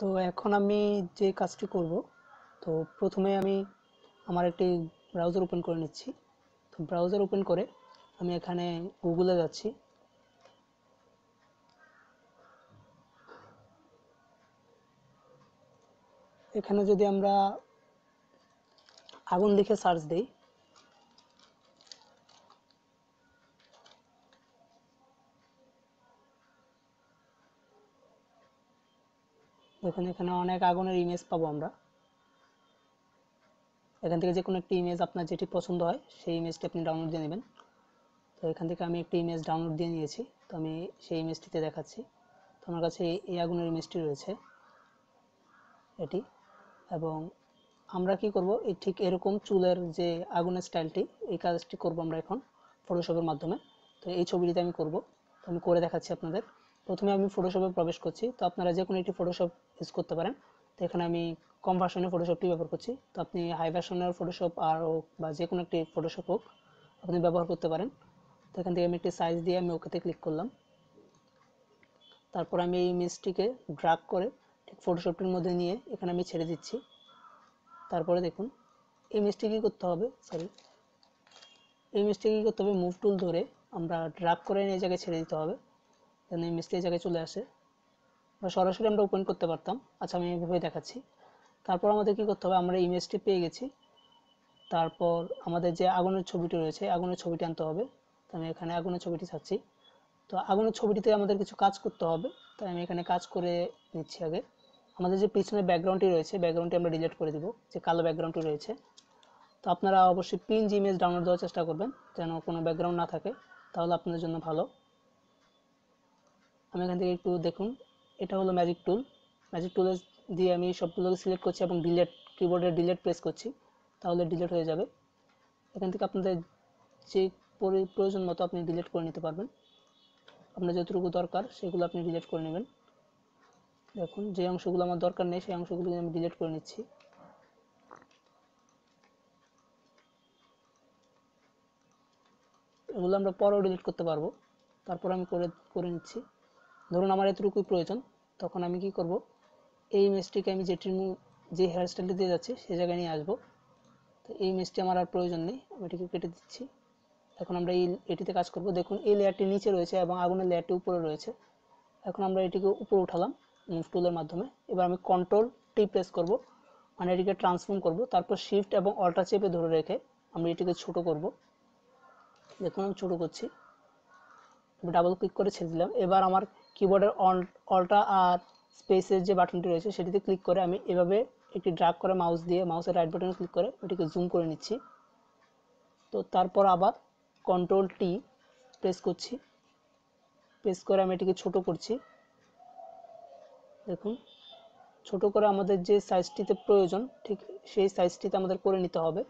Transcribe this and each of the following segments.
তো এখন আমি যে কাজটি করব, তো প্রথমে আমি আমার একটি ব্রাউজার ওপেন করে নিচ্ছি। তো ব্রাউজার ওপেন করে আমি এখানে গুগলে যাচ্ছি। এখানে যদি আমরা আগুন লিখে সার্চ দেই, দেখুন এখানে অনেক আগুনের ইমেজ পাবো আমরা। এখান থেকে যে কোনো একটি ইমেজ আপনার যেটি পছন্দ হয় সেই ইমেজটি আপনি ডাউনলোড দিয়ে নেবেন। তো এখান থেকে আমি একটি ইমেজ ডাউনলোড দিয়ে নিয়েছি। তো আমি সেই ইমেজটিতে দেখাচ্ছি। তো আমার কাছে এই আগুনের ইমেজটি রয়েছে এটি। এবং আমরা কি করব, এই ঠিক এরকম চুলের যে আগুনের স্টাইলটি, এই কাজটি করব আমরা এখন ফটোশপের মাধ্যমে। তো এই ছবিটিতে আমি করব, তো আমি করে দেখাচ্ছি আপনাদের। প্রথমে আমি ফটোশপে প্রবেশ করছি। তো আপনারা যে কোনো একটি ফটোশপ ইউজ করতে পারেন। তো এখানে আমি কম ভার্সনের ফটোশপটি ব্যবহার করছি। তো আপনি হাই ভার্সনের ফটোশপ আর হোক বা যে কোনো একটি ফটোশপ হোক আপনি ব্যবহার করতে পারেন। তো এখান থেকে আমি একটি সাইজ দিয়ে আমি ওকেতে ক্লিক করলাম। তারপর আমি এই ইমেজটিকে ড্র্যাগ করে ঠিক ফটোশপটির মধ্যে নিয়ে এখানে আমি ছেড়ে দিচ্ছি। তারপরে দেখুন এই ইমেজটি কী করতে হবে, এই ইমেজটি কী করতে হবে, মুভ টুল ধরে আমরা ড্র্যাগ করে এই জায়গায় ছেড়ে দিতে হবে, যেন ইমেজটি এই জায়গায় চলে আসে। বা সরাসরি আমরা ওপেন করতে পারতাম। আচ্ছা, আমি এইভাবে দেখাচ্ছি। তারপর আমাদের কী করতে হবে, আমরা ইমেজটি পেয়ে গেছি। তারপর আমাদের যে আগুনের ছবিটি রয়েছে, আগুনের ছবিটি আনতে হবে। তো আমি এখানে আগুনের ছবিটি চাচ্ছি। তো আগুনের ছবিটিতে আমাদের কিছু কাজ করতে হবে। তাই আমি এখানে কাজ করে নিচ্ছি আগে। আমাদের যে পিছনের ব্যাকগ্রাউন্ডটি রয়েছে, ব্যাকগ্রাউন্ডটি আমরা ডিলিট করে দিব, যে কালো ব্যাকগ্রাউন্ডটি রয়েছে। তো আপনারা অবশ্যই পিএনজি ইমেজ ডাউনলোড দেওয়ার চেষ্টা করবেন, যেন কোনো ব্যাকগ্রাউন্ড না থাকে, তাহলে আপনাদের জন্য ভালো। আমি এখান থেকে একটু দেখুন, এটা হলো ম্যাজিক টুল। ম্যাজিক টুলে দিয়ে আমি সবগুলোকে সিলেক্ট করছি এবং ডিলিট, কিবোর্ডে ডিলিট প্রেস করছি, তাহলে ডিলিট হয়ে যাবে। এখান থেকে আপনাদের যে প্রয়োজন মতো আপনি ডিলিট করে নিতে পারবেন। আপনার যতটুকু দরকার সেগুলো আপনি ডিলিট করে নেবেন। দেখুন যে অংশগুলো আমার দরকার নেই সেই অংশগুলো আমি ডিলিট করে নিচ্ছি। এগুলো আমরা পরেও ডিলিট করতে পারবো। তারপর আমি করে নিচ্ছি। ধরুন আমার এতটুকুই প্রয়োজন, তখন আমি কি করব, এই ইমেজটিকে আমি যে হেয়ার স্টাইলটি দিয়ে যাচ্ছি সেই জায়গায় নিয়ে আসবো। তো এই ইমেজটি আমার আর প্রয়োজন নেই, আমি এটিকে কেটে দিচ্ছি। এখন আমরা এটিতে কাজ করব। দেখুন এই লেয়ারটি নিচে রয়েছে এবং আগুনের লেয়ারটি উপরে রয়েছে। এখন আমরা এটিকে উপরে উঠালাম মুভ টুলের মাধ্যমে। এবার আমি কন্ট্রোল টি প্রেস করব, মানে এটিকে ট্রান্সফর্ম করব। তারপর শিফট এবং অল্টার চেপে ধরে রেখে আমি এটিকে ছোট করব। দেখুন আমি ছোট করছি, ডাবল ক্লিক করে ছেড়ে দিলাম। এবার আমার কিবোর্ডের অল্টা আর স্পেসের যে বাটনটি রয়েছে সেটিতে ক্লিক করে আমি এভাবে একটি ড্র্যাগ করে মাউস দিয়ে মাউসের রাইট বাটনে ক্লিক করে ওটিকে জুম করে নিচ্ছি। তো তারপর আবার কন্ট্রোল টি প্রেস করছি, প্রেস করে আমি এটিকে ছোট করছি। দেখুন ছোট করে আমাদের যে সাইজটিতে প্রয়োজন ঠিক সেই সাইজটিতে আমাদের করে নিতে হবে।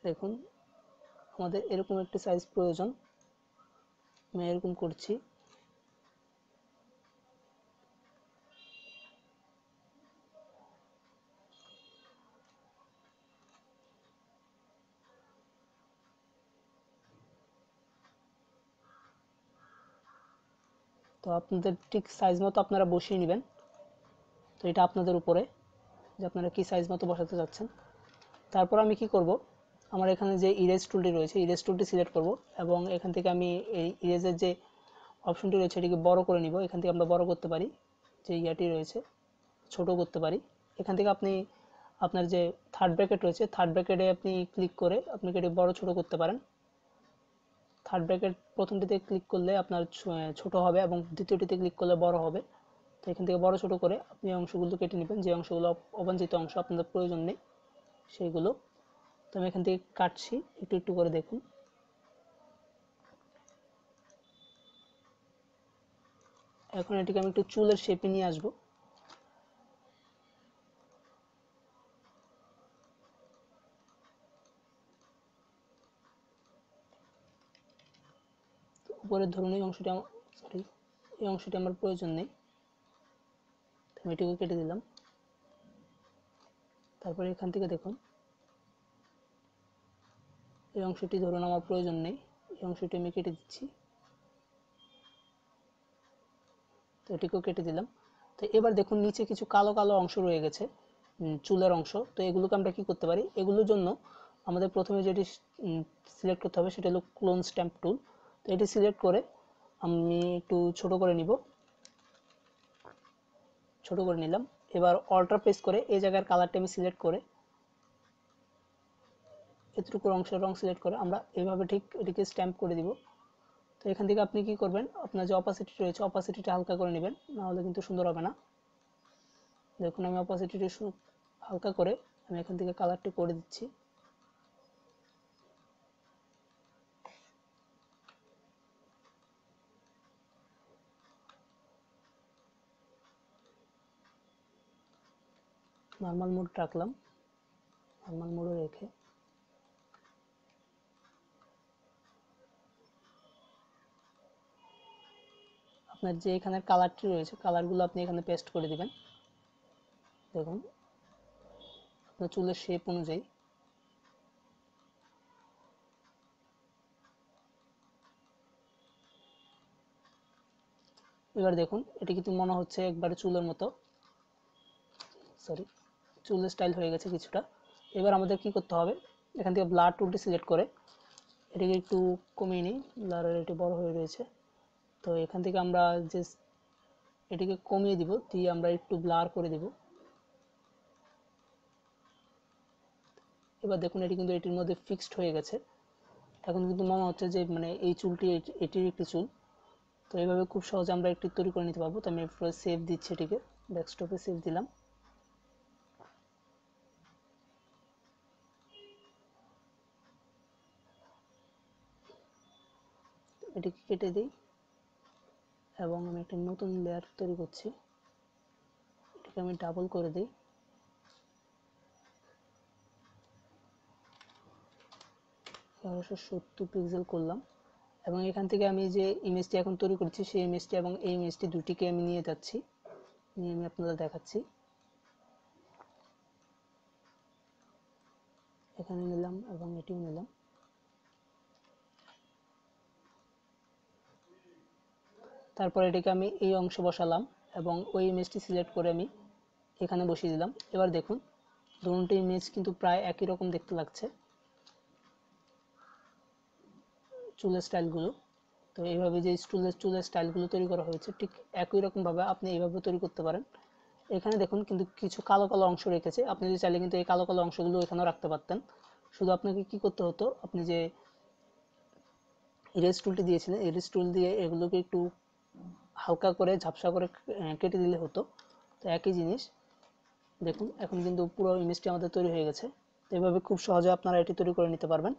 দেখুন আমাদের এরকম একটি সাইজ প্রয়োজন, আমি এরকম করছি। তো আপনাদের ঠিক সাইজ মতো আপনারা বসিয়ে নেবেন। তো এটা আপনাদের উপরে যে আপনারা কি সাইজ মতো বসাতে যাচ্ছেন। তারপর আমি কি করব, আমার এখানে যে ইরেজ টুলটি রয়েছে, ইরেজ টুলটি সিলেক্ট করব এবং এখান থেকে আমি এই ইরেজের যে অপশনটি রয়েছে এটিকে বড় করে নিব। এখান থেকে আমরা বড় করতে পারি, যে ইয়াটি রয়েছে ছোট করতে পারি। এখান থেকে আপনি আপনার যে থার্ড ব্র্যাকেট রয়েছে থার্ড ব্র্যাকেটে আপনি ক্লিক করে আপনি এটি বড় ছোট করতে পারেন। থার্ড ব্র্যাকেট প্রথমটিতে ক্লিক করলে আপনার ছোট হবে এবং দ্বিতীয়টিতে ক্লিক করলে বড় হবে। তো এখান থেকে বড় ছোট করে আপনি অংশগুলো কেটে নেবেন, যে অংশগুলো অবাঞ্ছিত অংশ আপনাদের প্রয়োজন নেই সেইগুলো। তো আমি এখান থেকে কাটছি, একটু একটু করে দেখুন। এখন এটিকে আমি একটু চুলের শেপে নিয়ে আসবো। উপরের ধরুন এই অংশটি এই অংশটি আমার প্রয়োজন নেই, আমি এটিকে কেটে দিলাম। তারপরে এখান থেকে দেখুন এই অংশটি ধরুন আমার প্রয়োজন নেই, এই অংশটি আমি কেটে দিচ্ছি। তো এটিকেও কেটে দিলাম। তো এবার দেখুন নিচে কিছু কালো কালো অংশ রয়ে গেছে, চুলের অংশ। তো এগুলোকে আমরা কি করতে পারি, এগুলোর জন্য আমাদের প্রথমে যেটি সিলেক্ট করতে হবে সেটা হলো ক্লোন স্ট্যাম্প টুল। তো এটি সিলেক্ট করে আমি একটু ছোট করে নিব, ছোট করে নিলাম। এবার অল্টার প্রেস করে এই জায়গার কালারটা আমি সিলেক্ট করে এতটুকু অংশের রং সিলেক্ট করে আমরা এইভাবে ঠিক এটিকে স্ট্যাম্প করে দিব। তো এখান থেকে আপনি কি করবেন, আপনার যে অপাসিটি রয়েছে অপাসিটিটা হালকা করে নেবেন, না হলে কিন্তু সুন্দর হবে না। দেখুন আমি অপাসিটিটা হালকা করে আমি এখান থেকে কালারটি করে দিচ্ছি। নর্মাল মোড রাখলাম, নর্মাল মোডে রেখে আপনার যে এখানে কালারটি রয়েছে কালারগুলো আপনি এখানে পেস্ট করে দিবেন। দেখুন আপনার চুলের শেপ অনুযায়ী। এবার দেখুন এটি কিন্তু মনে হচ্ছে একবারে চুলের মতো, সরি চুলের স্টাইল হয়ে গেছে কিছুটা। এবার আমাদের কি করতে হবে, এখান থেকে ব্লার টুলটি সিলেক্ট করে এটিকে একটু কমিয়ে নিই, ব্লারের এটি বড় হয়ে রয়েছে। তো এখান থেকে আমরা যে এটিকে কমিয়ে দিব, দিয়ে আমরা একটু ব্লার করে দিব। এবার দেখুন এটি কিন্তু এটির মধ্যে ফিক্সড হয়ে গেছে। এখন কিন্তু মনে হচ্ছে যে মানে এই চুলটি এটির একটি চুল। তো এইভাবে খুব সহজে আমরা একটি তৈরি করে নিতে পারবো। তো আমি এরপরে সেভ দিচ্ছি, এটিকে ডেস্কটপে সেভ দিলাম। এটিকে কেটে দিই এবং আমি একটা নতুন লেয়ার তৈরি করছি, এটিকে আমি ডাবল করে দিই। 1170 পিক্সেল করলাম এবং এখান থেকে আমি যে ইমেজটি এখন তৈরি করছি সেই ইমেজটি এবং এই ইমেজটি দুটিকে আমি নিয়ে যাচ্ছি, নিয়ে আমি আপনাদের দেখাচ্ছি। এখানে নিলাম এবং এটিও নিলাম। তারপর এটিকে আমি এই অংশে বসালাম এবং ওই ইমেজটি সিলেক্ট করে আমি এখানে বসিয়ে দিলাম। এবার দেখুন দুটো ইমেজ কিন্তু প্রায় একই রকম দেখতে লাগছে চুলের স্টাইলগুলো। তো এইভাবে যে চুলের স্টাইলগুলো তৈরি করা হয়েছে ঠিক একই রকমভাবে আপনি এইভাবে তৈরি করতে পারেন। এখানে দেখুন কিন্তু কিছু কালো কালো অংশ রেখেছে, আপনি যদি চাইলে কিন্তু এই কালো কালো অংশগুলো এখানেও রাখতে পারতেন। শুধু আপনাকে কি করতে হতো, আপনি যে ইরেজ টুলটি দিয়েছিলেন ইরেজ টুল দিয়ে এগুলোকে একটু হালকা করে ঝাপসা করে কেটে দিলে হতো। তো একই জিনিস। দেখুন এখন কিন্তু পুরো ইমেজটি আমাদের তৈরি হয়ে গেছে। তো এইভাবে খুব সহজে আপনারা এটি তৈরি করে নিতে পারবেন।